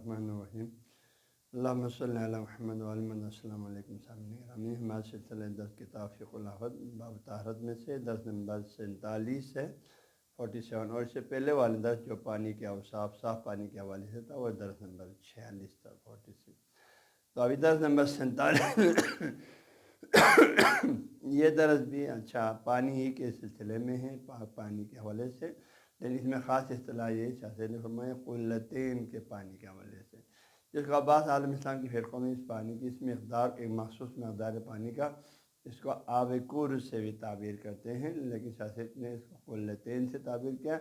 الرحمن الرحیم اللہم صلی علی محمد وعلی السلام علیکم سامعین ہمارے سلسلہ 10 کتاب فقہ الاحوال باب طہارت میں سے درس نمبر 47 ہے 47، اور اس سے پہلے والے درس جو پانی کے اوصاف صاف پانی کے حوالے سے تھا وہ درس نمبر 46 تھا 46۔ تو ابھی درس نمبر 47 یہ درس بھی اچھا پانی ہی کے سلسلے میں ہے، پاک پانی کے حوالے سے، لیکن اس میں خاص اصطلاح یہ شاہ نے فرمایا قلتین کے پانی کے حوالے سے، جس کو بعض عالم اسلام کی فرقوں میں اس پانی کی اس مقدار ایک مخصوص مقدار پانی کا اس کو آب کور سے بھی تعبیر کرتے ہیں، لیکن شاہ نے اس کو قلتین سے تعبیر کیا۔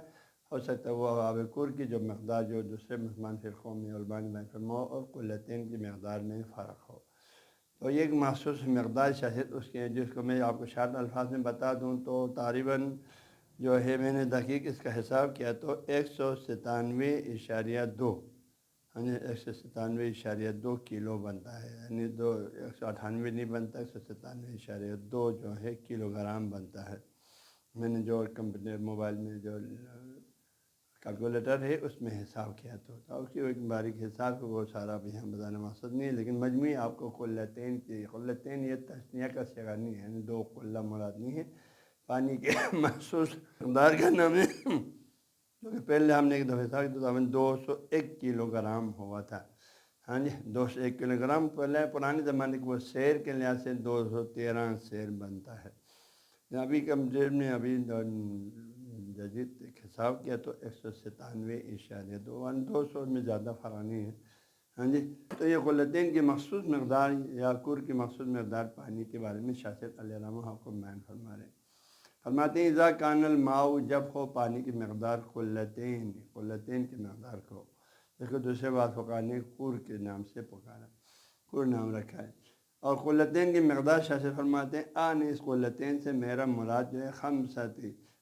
ہو سکتا ہے وہ آب کور کی جو مقدار جو دوسرے مسلمان فرقوں میں علماء نے بیان فرمایا اور قلتین کی مقدار میں فرق ہو، تو یہ ایک مخصوص مقدار شاید اس کے جس کو میں آپ کو شارٹ الفاظ میں بتا دوں تو تقریباً جو ہے میں نے دقیق اس کا حساب کیا تو 197.2، ہاں جی 197.2 کلو بنتا ہے، یعنی 198 نہیں بنتا، 197.2 جو ہے کلو گرام بنتا ہے۔ میں نے جو کمپیوٹر موبائل میں جو کیلکولیٹر ہے اس میں حساب کیا تو اس کی ایک باریک حساب کو وہ سارا بھی یہاں بتانا مقصد نہیں ہے، لیکن مجموعی آپ کو قلتین کی قلتین یہ تسنیہ کا صیغہ نہیں ہے، یعنی دو قلہ مراد نہیں ہے، پانی کے مخصوص مقدار کا نام ہے، کیونکہ پہلے ہم نے ایک دفعہ حساب کیا تو 201 کلو گرام ہوا تھا، ہاں جی 201 کلو گرام پہلے پرانے زمانے کے وہ سیر کے لحاظ سے 213 سیر بنتا ہے۔ ابھی کم دیر میں ابھی جدید حساب کیا تو 197.2، 200 میں زیادہ فرق نہیں ہے، ہاں جی۔ تو یہ قلتین کی مخصوص مقدار یا کور کی مخصوص مقدار پانی کے بارے میں شاست علیہ رحمہ آپ کو بیان فرما رہے ہیں۔ فرماتے ہیں اذا کان الماء، جب ہو پانی کی مقدار قلتین کی مقدار کو، اس کو دوسرے بات فقہا نے کور کے نام سے پکارا، کور نام رکھا ہے، اور قلتین کی مقدار شاست فرماتے ہیں آن اس قلتین سے میرا مراد جو ہے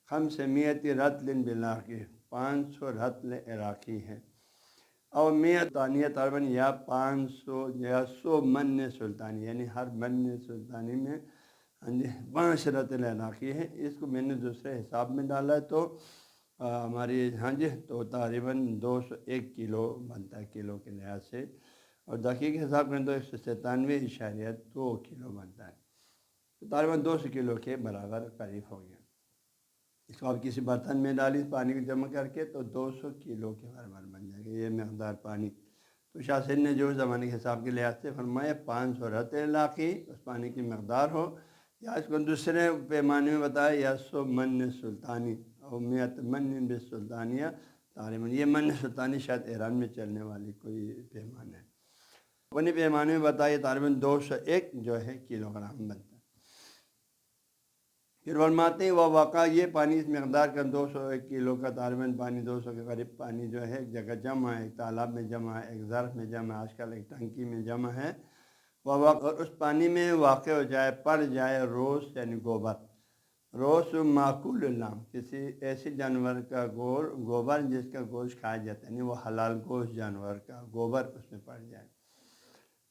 500 رطل بالعراقی، 500 رطل عراقی ہے، اور 100 دانیہ طالباً یا 500 یا 100 من سلطانی، یعنی ہر من سلطانی میں ہاں جی 5 رطل عراقی ہے۔ اس کو میں نے دوسرے حساب میں ڈالا ہے تو ہماری ہاں جی تو تقریباً 201 کلو بنتا ہے کلو کے لحاظ سے، اور دقیق حساب کریں تو 197.2 کلو بنتا ہے، تو تقریباً 200 کلو کے برابر قریب ہو گیا۔ اس کو آپ کسی برتن میں ڈالی پانی کو جمع کر کے تو 200 کلو کے برابر بن جائے گا یہ مقدار پانی۔ تو شاہ سید نے جو زمانے کے حساب کے لحاظ سے فرمایا 500 رطل عراقی اس پانی کی مقدار ہو، یا اس کو دوسرے پیمانے میں بتایا یا 100 من سلطانی اور 100 من بالسلطانیہ، تقریباً یہ من سلطانی شاید ایران میں چلنے والی کوئی پیمانہ ہے، اپنے پیمانے میں بتایا تقریباً 201 جو ہے کلو گرام بنتا ہے۔ پھر فرماتے ہیں وہ واقع یہ پانی اس مقدار کا 201 کلو کا تقریباً پانی 200 کے قریب پانی جو ہے ایک جگہ جمع ہے، ایک تالاب میں جمع ہے، ایک ظرف میں جمع ہے، آج کل ایک ٹنکی میں جمع ہے، وہ واقع اور اس پانی میں واقع ہو جائے پڑ جائے روس یعنی گوبر، روس معقول اللام کسی ایسے جانور کا گوبر جس کا گوشت کھایا جاتا ہے، یعنی وہ حلال گوشت جانور کا گوبر اس میں پڑ جائے،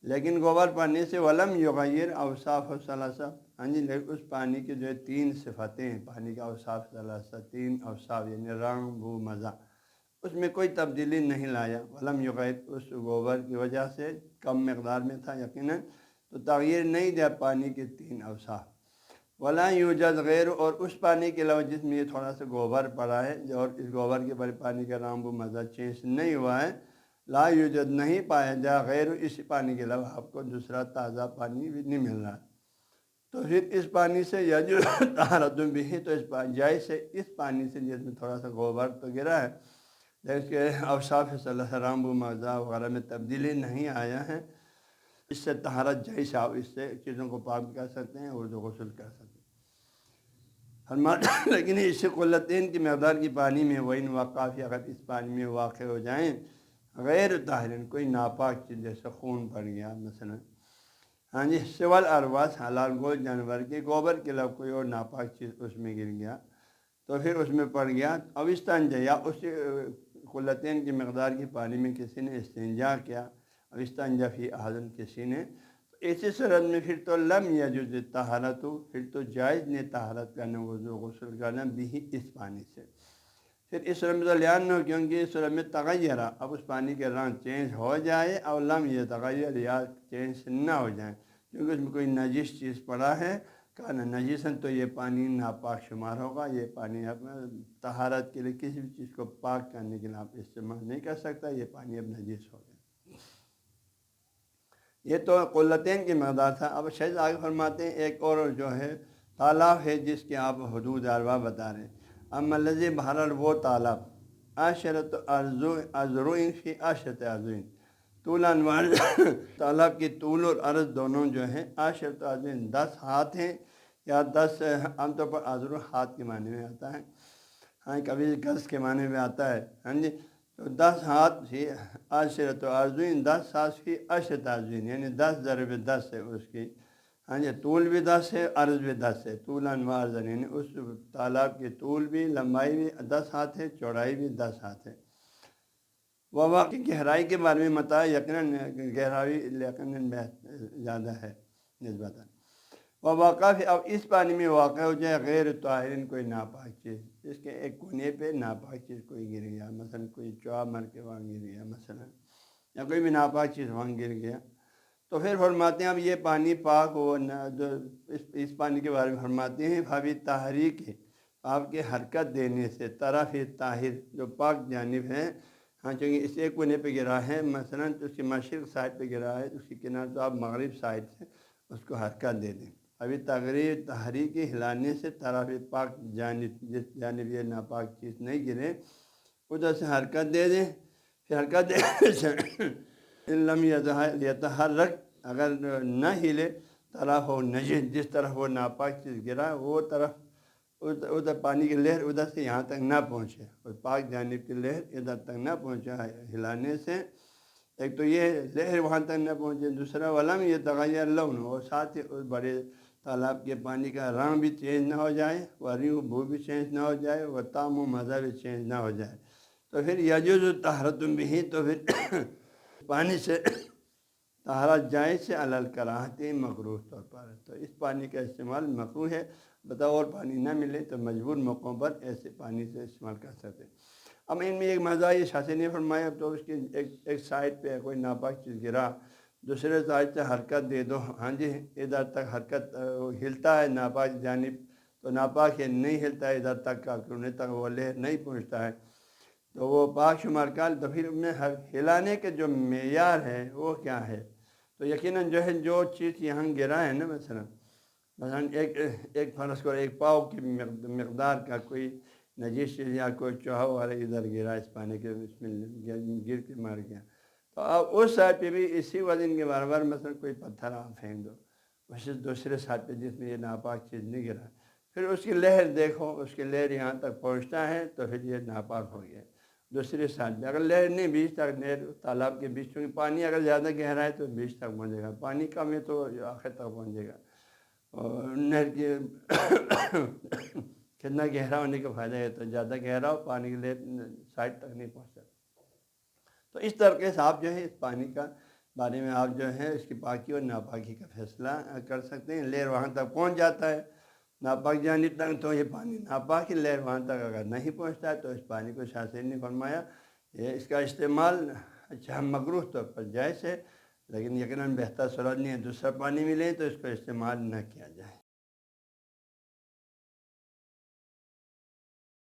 لیکن گوبر پڑنے سے ولم یغیر اوصاف و ثلاثہ، ہاں جی لیکن اس پانی کی جو ہے 3 صفتیں ہیں، پانی کا اوصاف ثلاثہ 3 اوصاف یعنی رنگ بو مزہ، اس میں کوئی تبدیلی نہیں لایا، ولم یغیر اس گوبر کی وجہ سے کم مقدار میں تھا یقیناً، تو تغیر نہیں دیا پانی کے 3 اوصاف، ولا یوجد غیر اور اس پانی کے علاوہ جس میں یہ تھوڑا سا گوبر پڑا ہے اور اس گوبر کے بارے پانی کا رنگ بو مزہ چینج نہیں ہوا ہے، لا یوجد نہیں پایا جا غیر اس پانی کے علاوہ آپ کو دوسرا تازہ پانی بھی نہیں مل رہا، تو پھر اس پانی سے یا جو طہارت بھی ہے تو اس جائز سے اس پانی سے جس میں تھوڑا سا گوبر تو گرا ہے لیکن اس کے اوصاف صلی اللہ رام و مزہ وغیرہ میں تبدیلی نہیں آیا ہے، اس سے طہارت جائز، آپ اس سے چیزوں کو پاک کر سکتے ہیں، اردو غسل کر سکتے ہیں۔ لیکن اس سے قلتین کی مقدار کی پانی میں وہ ان وقافی اگر اس پانی میں واقع ہو جائیں غیر طاہرین کوئی ناپاک چیز جیسے خون پڑ گیا مثلا، ہاں جی سوال ارواس حلال گوشت جانور کے گوبر کے علاوہ کوئی اور ناپاک چیز اس میں گر گیا تو پھر اس میں پڑ گیا، اب استنجا یا اس قلتین کی مقدار کی پانی میں کسی نے استنجا کیا، اب استنجا فی احدن کسی نے، تو ایسی صورت میں پھر تو لم یجوز طہارت، پھر تو جائز نے طہارت کرنا وضو غسل کرنا بھی اس پانی سے، پھر اس صورت میں تو لیان ہو، کیونکہ اس صورت میں تغیرہ، اب اس پانی کے رنگ چینج ہو جائے اور لم یہ تغیر یا چینج نہ ہو جائے، کیونکہ اس میں کوئی نجس چیز پڑا ہے کہنا نجیسن، تو یہ پانی ناپاک شمار ہوگا۔ یہ پانی اب طہارت کے لیے کسی بھی چیز کو پاک کرنے کے لیے آپ استعمال نہیں کر سکتا، یہ پانی اب نجیس ہو گیا۔ یہ تو قلتین کی مقدار تھا۔ اب شیخ آگے فرماتے ہیں ایک اور جو ہے تالاب ہے جس کے آپ حدود اربع بتا رہے ہیں۔ اما الذی بہرحال وہ تالاب عشرۃ ازروئن فی عشرۃ ازروئن، طول انوار تالاب کی طول اور عرض دونوں جو ہیں عشرۃ ازروئن 10 ہاتھ ہیں، یا 10 عام طور پر ازرو ہاتھ کے معنی میں آتا ہے، ہاں کبھی گز کے معنی میں آتا ہے، ہاں جی، تو 10 ہاتھ فی عشرۃ ازروئن، 10 ہاتھ فی عشرۃ ازروئن، یعنی 10 ضرب 10 ہے اس کی، ہاں جی، طول بھی 10 ہے، عرض بھی 10 ہے، طول انوار زمین، اس تالاب کی طول بھی لمبائی بھی 10 ہاتھ ہے، چوڑائی بھی 10 ہاتھ ہے۔ وہ واقعی گہرائی کے بارے میں متا یقیناً گہرائی یقیناً زیادہ ہے نسبتاً۔ وہ واقع اب اس پانی میں واقع ہو جائے غیر طاہرین کوئی ناپاک چیز، اس کے ایک کونے پہ ناپاک چیز کوئی گر گیا، مثلا کوئی چوہا مر کے وہاں گر گیا مثلا، یا کوئی بھی ناپاک چیز وہاں گر گیا، تو پھر فرماتے ہیں اب یہ پانی پاک ہو نہ، جو اس پانی کے بارے میں فرماتے ہیں بھابی تحریک ہے، آپ کے حرکت دینے سے، طرف طاہر جو پاک جانب ہے، ہاں چونکہ اس ایک کونے پہ گرا ہے مثلا، تو اس کی مشرق سائڈ پہ گرا ہے، اس کی کنارے تو آپ مغرب سائڈ سے اس کو حرکت دے دیں۔ ابھی تحریک ہلانے سے طرف پاک جانب، جس جانب یہ ناپاک چیز نہیں گرے ادھر سے حرکت دے دیں۔ پھر حرکت دینے سے لم یتحرک، اگر نہ ہلے طرف ہو نجس، جس طرف وہ ناپاک چیز گرا وہ طرف ادھر پانی کی لہر ادھر سے یہاں تک نہ پہنچے، اور پاک جانب کی لہر ادھر تک نہ پہنچا ہے ہلانے سے، ایک تو یہ لہر وہاں تک نہ پہنچے، دوسرا ولم یہ تغیر لون، اور ساتھ ہی اس بڑے تالاب کے پانی کا رنگ بھی چینج نہ ہو جائے، ریو بو بھی چینج نہ ہو جائے، وہ طعم و مزہ بھی چینج نہ ہو جائے، تو پھر یجوز طہارت بھی، تو پھر پانی سے طہارت جائز سے علل کراہت مکروہ طور پر، تو اس پانی کا استعمال مکروہ ہے، بتاؤ اور پانی نہ ملے تو مجبور موقعوں پر ایسے پانی سے استعمال کر سکتے۔ اب ان میں ایک مزہ یہ شاذ نے فرمایا، تو اس کی ایک سائڈ پہ کوئی ناپاک چیز گرا، دوسرے سائڈ سے حرکت دے دو، ہاں جی، ادھر تک حرکت ہلتا ہے ناپاک جانب، تو ناپاک ہے نہیں ہلتا ہے ادھر تک کا، کونے تک وہ لہر نہیں پہنچتا ہے، تو وہ پاک شمار کال، تو پھر میں ہلانے کے جو معیار ہے وہ کیا ہے، تو یقیناً جو ہے جو چیز یہاں گرا ہے نا، مثلا ایک فرض کرو ایک پاؤ کی مقدار کا کوئی نجیس چیز یا کوئی چوہا والا ادھر گرا اس پانی کے، اس میں گر کے مر گیا، تو آپ اس سائڈ پہ بھی اسی وزن کے بار مثلا کوئی پتھر آپ پھینک دو ویسے دوسرے سائڈ پہ جس میں یہ ناپاک چیز نہیں گرا، پھر اس کی لہر دیکھو، اس کی لہر یہاں تک پہنچتا ہے تو پھر یہ ناپاک ہو گیا۔ دوسری سائڈ پہ اگر لہر نہیں بیچ تک، لہر تالاب کے بیچ، کیونکہ پانی اگر زیادہ گہرا ہے تو بیچ تک پہنچے گا، پانی کم ہے تو آخر تک پہنچے گا، اور نہر کے کتنا گہرا ہونے کا فائدہ ہے، تو زیادہ گہرا ہو پانی کی لہر سائڈ تک نہیں پہنچ سکتا، تو اس طریقے سے آپ جو ہے اس پانی کا بارے میں آپ جو ہے اس کی پاکی اور ناپاکی کا فیصلہ کر سکتے ہیں۔ لہر وہاں تک پہنچ جاتا ہے ناپاک جانب تک تو یہ پانی ناپاک ہے، لہر وہاں تک اگر نہیں پہنچتا ہے تو اس پانی کو شاہ نے فرمایا یہ اس کا استعمال اچھا مکروہ طور پر جائز ہے، لیکن یقیناً بہتر صورت نہیں ہے، دوسرا پانی ملے تو اس کو استعمال نہ کیا جائے۔